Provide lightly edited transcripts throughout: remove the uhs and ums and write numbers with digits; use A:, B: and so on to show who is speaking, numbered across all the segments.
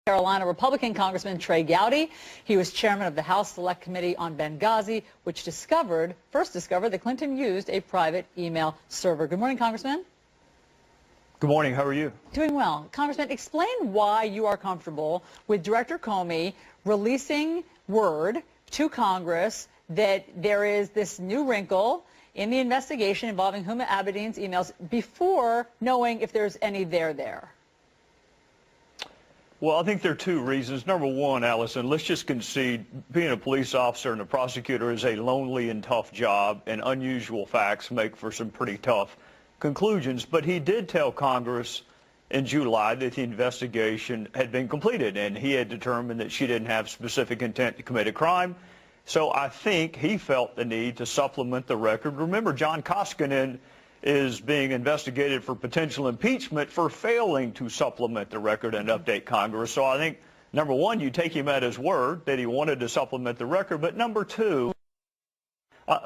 A: Carolina Republican Congressman Trey Gowdy. He was chairman of the House Select Committee on Benghazi, which first discovered that Clinton used a private email server. Good morning, Congressman.
B: Good morning. How are you?
A: Doing well. Congressman, explain why you are comfortable with Director Comey releasing word to Congress that there is this new wrinkle in the investigation involving Huma Abedin's emails before knowing if there's any there.
B: Well, I think there are two reasons. Number one, Allison, let's just concede being a police officer and a prosecutor is a lonely and tough job, and unusual facts make for some pretty tough conclusions. But he did tell Congress in July that the investigation had been completed, and he had determined that she didn't have specific intent to commit a crime. So I think he felt the need to supplement the record. Remember, John Koskinen is being investigated for potential impeachment for failing to supplement the record and update Congress. So I think, number one, you take him at his word that he wanted to supplement the record. But number two,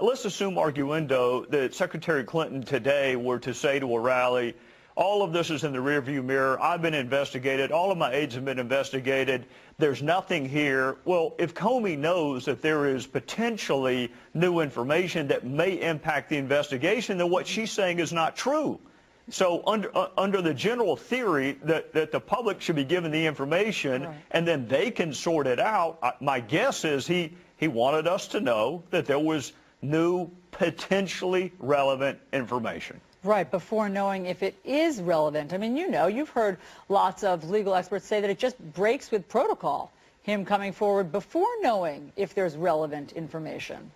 B: let's assume arguendo that Secretary Clinton today were to say to a rally, all of this is in the rearview mirror. I've been investigated. All of my aides have been investigated. There's nothing here. Well, if Comey knows that there is potentially new information that may impact the investigation, then what she's saying is not true. So under the general theory that the public should be given the information, right, and then they can sort it out, my guess is he wanted us to know that there was new, potentially relevant information.
A: Right, before knowing if it is relevant. I mean, you've heard lots of legal experts say that it just breaks with protocol, him coming forward before knowing if there's relevant information.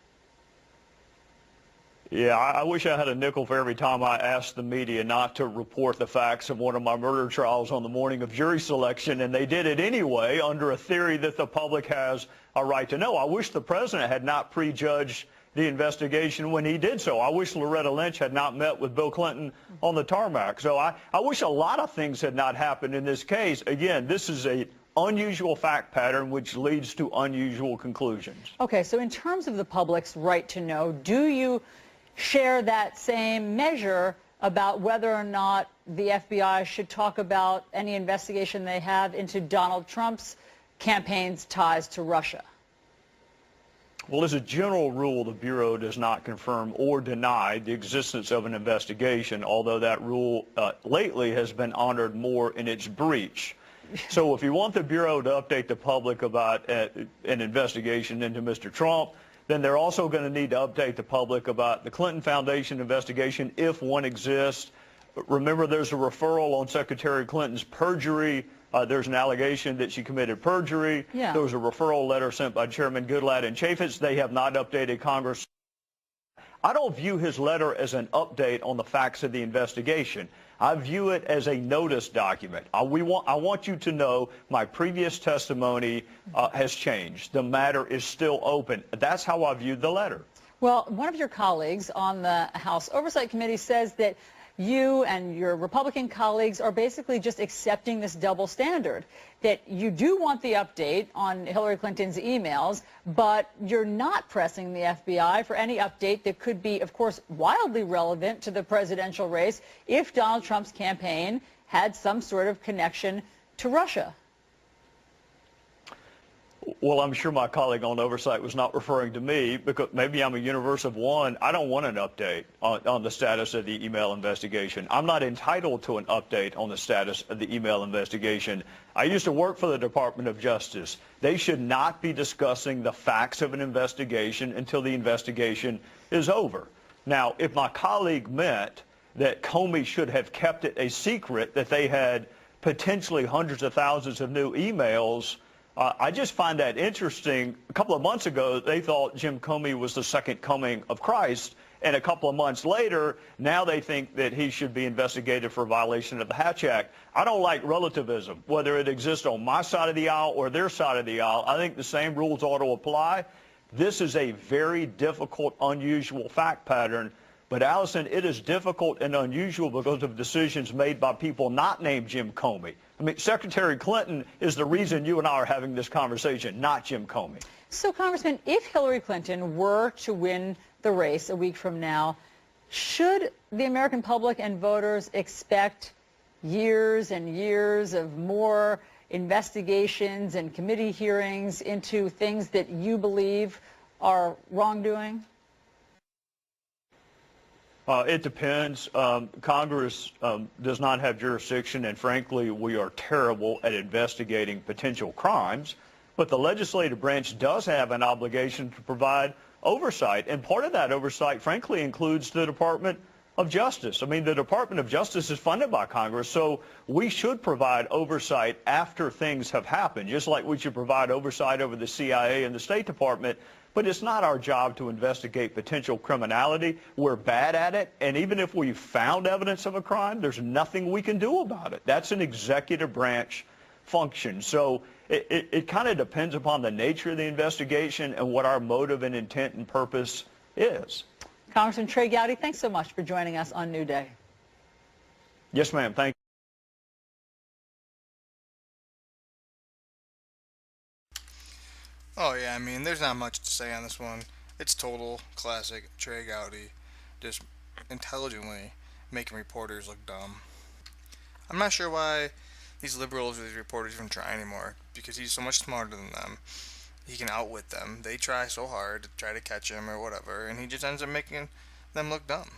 B: Yeah, I wish I had a nickel for every time I asked the media not to report the facts of one of my murder trials on the morning of jury selection, and they did it anyway under a theory that the public has a right to know. I wish the president had not prejudged the investigation when he did so. I wish Loretta Lynch had not met with Bill Clinton on the tarmac. So I wish a lot of things had not happened in this case. Again, this is an unusual fact pattern which leads to unusual conclusions.
A: Okay, so in terms of the public's right to know, do you share that same measure about whether or not the FBI should talk about any investigation they have into Donald Trump's campaign's ties to Russia?
B: Well, as a general rule, the Bureau does not confirm or deny the existence of an investigation, although that rule lately has been honored more in its breach. So if you want the Bureau to update the public about an investigation into Mr. Trump, then they're also going to need to update the public about the Clinton Foundation investigation, if one exists. Remember, there's a referral on Secretary Clinton's perjury. There's an allegation that she committed perjury.
A: Yeah.
B: There was a referral letter sent by Chairman Goodlatte and Chaffetz. They have not updated Congress. I don't view his letter as an update on the facts of the investigation. I view it as a notice document. I want you to know my previous testimony has changed. The matter is still open. That's how I viewed the letter.
A: Well, one of your colleagues on the House Oversight Committee says that you and your Republican colleagues are basically just accepting this double standard, that you do want the update on Hillary Clinton's emails, but you're not pressing the FBI for any update that could be, of course, wildly relevant to the presidential race if Donald Trump's campaign had some sort of connection to Russia.
B: Well, I'm sure my colleague on oversight was not referring to me, because maybe I'm a universe of one. I don't want an update on the status of the email investigation. I'm not entitled to an update on the status of the email investigation. I used to work for the Department of Justice. They should not be discussing the facts of an investigation until the investigation is over. Now, if my colleague meant that Comey should have kept it a secret, that they had potentially hundreds of thousands of new emails, I just find that interesting. A couple of months ago, they thought Jim Comey was the second coming of Christ, and a couple of months later, now they think that he should be investigated for a violation of the Hatch Act. I don't like relativism, whether it exists on my side of the aisle or their side of the aisle. I think the same rules ought to apply. This is a very difficult, unusual fact pattern. But, Allison, it is difficult and unusual because of decisions made by people not named Jim Comey. I mean, Secretary Clinton is the reason you and I are having this conversation, not Jim Comey.
A: So, Congressman, if Hillary Clinton were to win the race a week from now, should the American public and voters expect years and years of more investigations and committee hearings into things that you believe are wrongdoing?
B: It depends. Congress does not have jurisdiction, and frankly, we are terrible at investigating potential crimes. But the legislative branch does have an obligation to provide oversight, and part of that oversight, frankly, includes the Department of Justice. I mean, the Department of Justice is funded by Congress, so we should provide oversight after things have happened, just like we should provide oversight over the CIA and the State Department. But it's not our job to investigate potential criminality. We're bad at it, and even if we found evidence of a crime, there's nothing we can do about it. That's an executive branch function. So it kind of depends upon the nature of the investigation and what our motive and intent and purpose is.
A: Congressman Trey Gowdy, thanks so much for joining us on New Day.
B: Yes, ma'am. Thank you.
C: Oh yeah, I mean, there's not much to say on this one. It's total classic Trey Gowdy, just intelligently making reporters look dumb. I'm not sure why these liberals or these reporters even try anymore, because he's so much smarter than them. He can outwit them. They try so hard to try to catch him or whatever, and he just ends up making them look dumb.